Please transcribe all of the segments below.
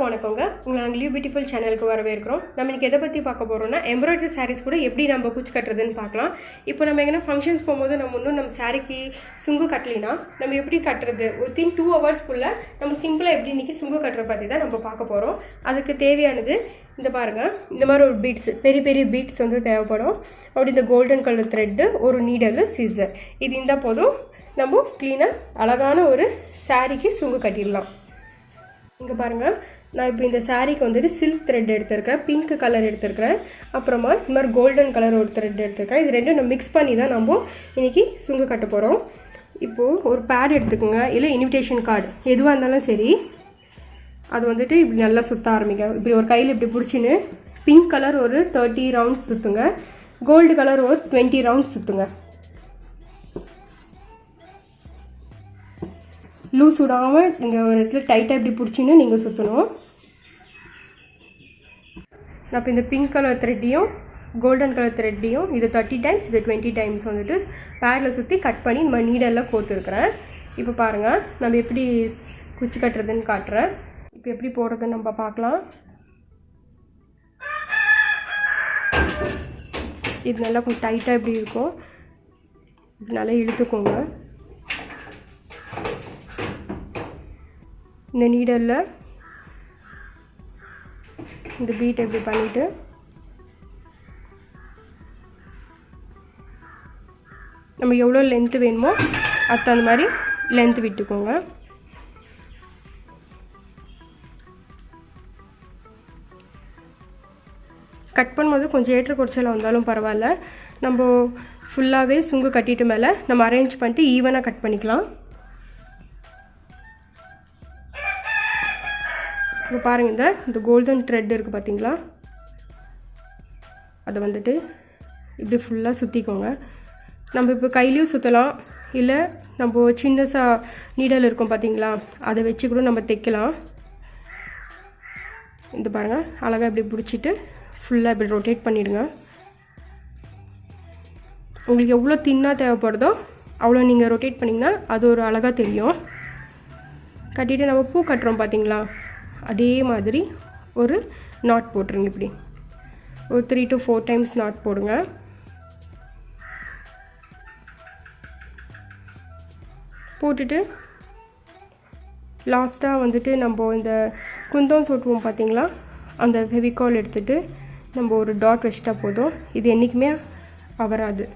எல்லாருக்கும் வணக்கங்க. உங்களை நாங்கள் Livebeautifully சேனலுக்கு வரவேற்கிறோம். நம்ம இன்னைக்கு எதை பற்றி பார்க்க போகிறோம்னா எம்ப்ராய்டரி சாரீஸ் கூட எப்படி நம்ம குச்சி கட்டுறதுன்னு பார்க்கலாம். இப்போ நம்ம எங்கன்னா ஃபங்க்ஷன்ஸ் போகும்போது நம்ம இன்னும் நம்ம சாரீக்கு சுங்கு கட்டலினா நம்ம எப்படி கட்டுறது வித்தின் 2 ஹவர்ஸ்க்குள்ளே நம்ம சிம்பிளாக எப்படி இன்றைக்கி சுங்கு கட்டுற பற்றி தான் நம்ம பார்க்க போகிறோம். அதுக்கு தேவையானது இந்த பாருங்கள், இந்த மாதிரி ஒரு பீட்ஸ், பெரிய பெரிய பீட்ஸ் வந்து தேவைப்படும். அப்படி இந்த கோல்டன் கலர் த்ரெட்டு, ஒரு நீடல், சிசர், இது இருந்தால் போதும். நம்ம க்ளீனாக அழகான ஒரு சாரீக்கு சுங்கு கட்டிடலாம். இங்கே பாருங்கள், நான் இப்போ இந்த சாரீக்கு வந்துட்டு சில்க் த்ரெட் எடுத்துருக்கிறேன், பிங்க் கலர் எடுத்துருக்கிறேன், அப்புறமா இந்த மாதிரி கோல்டன் கலர் ஒரு த்ரெட் எடுத்துருக்கேன். இது ரெண்டும் நம்ம மிக்ஸ் பண்ணி தான் நம்ம இன்றைக்கி சுங்கு கட்ட போகிறோம். இப்போது ஒரு பேட் எடுத்துக்கோங்க, இல்லை இன்விடேஷன் கார்டு எதுவாக இருந்தாலும் சரி. அது வந்துட்டு இப்படி நல்லா சுற்ற ஆரம்பிங்க. இப்படி ஒரு கையில் இப்படி பிடிச்சின்னு பிங்க் கலர் ஒரு 30 ரவுண்ட்ஸ் சுற்றுங்க, கோல்டு கலர் ஒரு 20 ரவுண்ட்ஸ் சுற்றுங்க. லூஸ் விடாமல் நீங்கள் ஒரு இடத்துல டைட்டாக இப்படி பிடிச்சின்னு நீங்கள் சுற்றணும். நான் இப்போ இந்த பிங்க் கலர் த்ரெட்டையும் கோல்டன் கலர் த்ரெட்டையும் இது 30 டைம்ஸ், இது 20 டைம்ஸ் வந்துட்டு பேடில் சுற்றி கட் பண்ணி இந்த மாதிரி நீடெல்லாம் கோத்துருக்குறேன். இப்போ பாருங்கள், நம்ம எப்படி குச்சி கட்டுறதுன்னு காட்டுறேன். இப்போ எப்படி போடுறதுன்னு நம்ம பார்க்கலாம். இது நல்லா கொஞ்சம் டைட்டாக இப்படி இருக்கும், இது நல்லா இழுத்துக்கோங்க. இந்த நீடலில் இந்த பீட் எப்படி பண்ணிவிட்டு நம்ம எவ்வளோ லென்த்து வேணுமோ அது அந்த மாதிரி லென்த்து விட்டுக்கோங்க. கட் பண்ணும்போது கொஞ்சம் ஏற்ற குறைச்சல் வந்தாலும் பரவாயில்ல, நம்ம ஃபுல்லாகவே சுங்கு கட்டிட்டு மேலே நம்ம அரேஞ்ச் பண்ணிட்டு ஈவனாக கட் பண்ணிக்கலாம். இப்போ பாருங்கள், இந்த கோல்டன் த்ரெட் இருக்குது பார்த்தீங்களா, அதை வந்துட்டு இப்படி ஃபுல்லாக சுற்றிக்கோங்க. நம்ம இப்போ கையிலையும் சுற்றலாம், இல்லை நம்ம சின்னசாக நீடல் இருக்கும் பார்த்தீங்களா, அதை வச்சு கூட நம்ம தைக்கலாம். இந்த பாருங்கள், அழகாக இப்படி பிடிச்சிட்டு ஃபுல்லாக இப்படி ரொட்டேட் பண்ணிவிடுங்க. உங்களுக்கு எவ்வளோ தின்னாக தேவைப்படுதோ அவ்வளோ நீங்கள் ரொட்டேட் பண்ணிங்கன்னா அது ஒரு அழகாக தெரியும். கட்டிட்டு நம்ம பூ கட்டுறோம் பார்த்தீங்களா, அதே மாதிரி ஒரு நாட் போட்டுருங்க. இப்படி ஒரு 3 to 4 டைம்ஸ் நாட் போடுங்க. போட்டுட்டு லாஸ்ட்டாக வந்துட்டு நம்ம இந்த குந்தம் சொட்டுவோம் பார்த்தீங்களா, அந்த ஃபெவிகால் எடுத்துகிட்டு நம்ம ஒரு டாட் வச்சிட்டா போதும். இது என்றைக்குமே அவராது.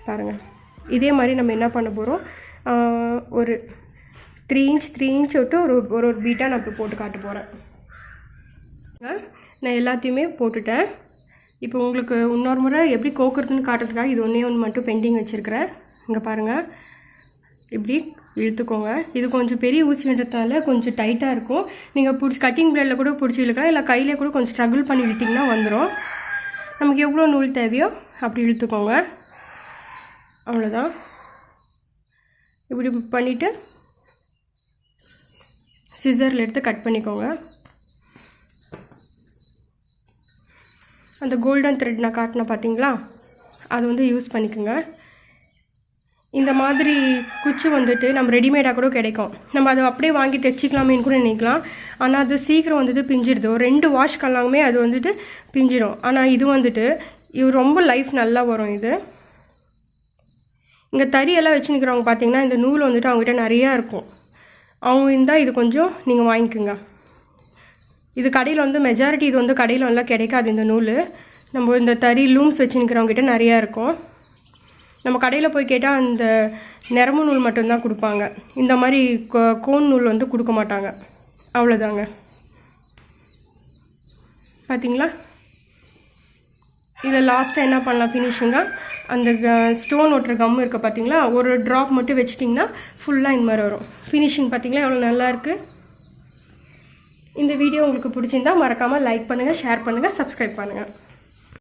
பாருங்கள், இதே மாதிரி நம்ம என்ன பண்ண போகிறோம், ஒரு 3 இன்ச் விட்டு ஒரு பீட்டாக நான் இப்போ போட்டு காட்ட போகிறேன். நான் எல்லாத்தையுமே போட்டுட்டேன். இப்போ உங்களுக்கு இன்னொரு முறை எப்படி கோக்குறதுன்னு காட்டுறதுக்காக இது ஒன்று மட்டும் பெண்டிங் வச்சுருக்கிறேன். இங்கே பாருங்கள், இப்படி இழுத்துக்கோங்க. இது கொஞ்சம் பெரிய ஊசின்றதுனால கொஞ்சம் டைட்டாக இருக்கும். நீங்கள் பிடிச்சி கட்டிங் பிளேடில் கூட பிடிச்சி இழுக்கலாம், இல்லை கையிலே கூட கொஞ்சம் ஸ்ட்ரகிள் பண்ணி இழுத்திங்கன்னா வந்துடும். நமக்கு எவ்வளோ நூல் தேவையோ அப்படி இழுத்துக்கோங்க. அவ்வளோதான். இப்படி பண்ணிவிட்டு சிசரில் எடுத்து கட் பண்ணிக்கோங்க. அந்த கோல்டன் த்ரெட் நான் காட்டினேன் பார்த்தீங்களா, அது வந்து யூஸ் பண்ணிக்கோங்க. இந்த மாதிரி குச்சி வந்துட்டு நம்ம ரெடிமேடாக கூட கிடைக்கும். நம்ம அதை அப்படியே வாங்கி தைச்சிக்கலாமேன்னு கூட நினைக்கலாம். ஆனால் அது சீக்கிரம் வந்துட்டு பிஞ்சிடுது. ஒரு 2 வாஷ் கல்லாமே அது வந்துட்டு பிஞ்சிடும். ஆனால் இது வந்துட்டு ரொம்ப லைஃப் நல்லா வரும். இது இங்கே தறியெல்லாம் வச்சு நிற்கிறவங்க பார்த்தீங்கன்னா இந்த நூல் வந்துட்டு அவங்ககிட்ட நிறையா இருக்கும். அவங்க இருந்தால் இது கொஞ்சம் நீங்கள் வாங்கிக்கோங்க. இது கடையில் வந்து மெஜாரிட்டி இது வந்து கடையில் எல்லாம் கிடைக்காது. இந்த நூல் நம்ம இந்த தறி லூம்ஸ் வச்சு நிற்கிறவங்ககிட்ட நிறையா இருக்கும். நம்ம கடையில் போய் கேட்டால் அந்த நிறம நூல் மட்டும்தான் கொடுப்பாங்க. இந்த மாதிரி கோன் நூல் வந்து கொடுக்க மாட்டாங்க. அவ்வளோதாங்க. பார்த்தீங்களா, இதில் லாஸ்ட்டாக என்ன பண்ணலாம், ஃபினிஷிங்காக அந்த ஸ்டோன் ஒட்டுற கம் இருக்குது பார்த்தீங்களா, ஒரு ட்ராப் மட்டும் வச்சிட்டிங்கன்னா ஃபுல்லாக இந்த மாதிரி வரும். ஃபினிஷிங் பார்த்தீங்களா எவ்வளோ நல்லாயிருக்கு. இந்த வீடியோ உங்களுக்கு பிடிச்சிருந்தா மறக்காமல் லைக் பண்ணுங்கள், ஷேர் பண்ணுங்கள், சப்ஸ்கிரைப் பண்ணுங்கள்.